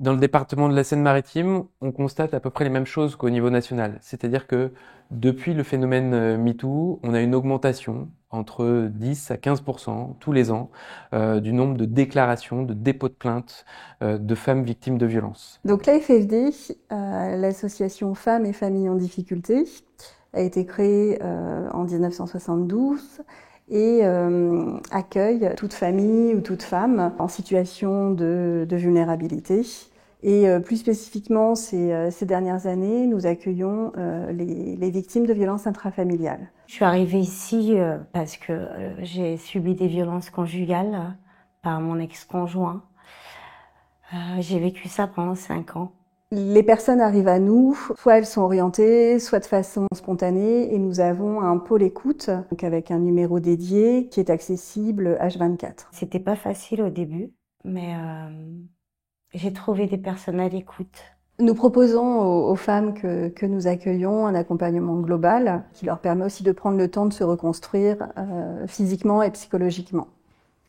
Dans le département de la Seine-Maritime, on constate à peu près les mêmes choses qu'au niveau national. C'est-à-dire que depuis le phénomène MeToo, on a une augmentation entre 10 à 15% tous les ans du nombre de déclarations, de dépôts de plaintes de femmes victimes de violences. Donc l'AFFD, l'association Femmes et Familles en difficulté, a été créée en 1972 et accueille toute famille ou toute femme en situation de vulnérabilité. Et plus spécifiquement, ces dernières années, nous accueillons les victimes de violences intrafamiliales. Je suis arrivée ici parce que j'ai subi des violences conjugales par mon ex-conjoint. J'ai vécu ça pendant 5 ans. Les personnes arrivent à nous, soit elles sont orientées, soit de façon spontanée, et nous avons un pôle écoute, donc avec un numéro dédié qui est accessible H24. C'était pas facile au début, mais j'ai trouvé des personnes à l'écoute. Nous proposons aux femmes que nous accueillons un accompagnement global qui leur permet aussi de prendre le temps de se reconstruire physiquement et psychologiquement.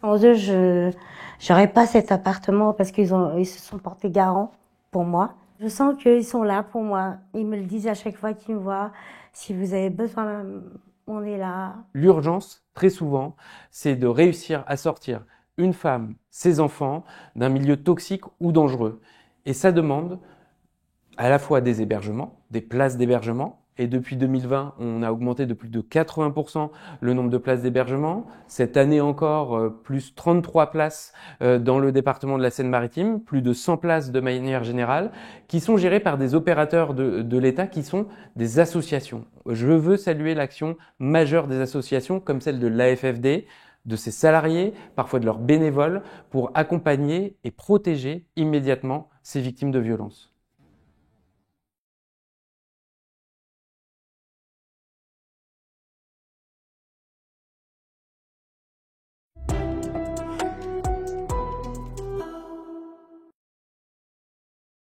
Sans eux, je n'aurais pas cet appartement parce ils se sont portés garants pour moi. Je sens qu'ils sont là pour moi. Ils me le disent à chaque fois qu'ils me voient. Si vous avez besoin, on est là. L'urgence, très souvent, c'est de réussir à sortir une femme, ses enfants, d'un milieu toxique ou dangereux. Et ça demande à la fois des hébergements, des places d'hébergement. Et depuis 2020, on a augmenté de plus de 80% le nombre de places d'hébergement. Cette année encore, plus 33 places dans le département de la Seine-Maritime, plus de 100 places de manière générale, qui sont gérées par des opérateurs de l'État qui sont des associations. Je veux saluer l'action majeure des associations comme celle de l'AFFD, de ses salariés, parfois de leurs bénévoles, pour accompagner et protéger immédiatement ces victimes de violences.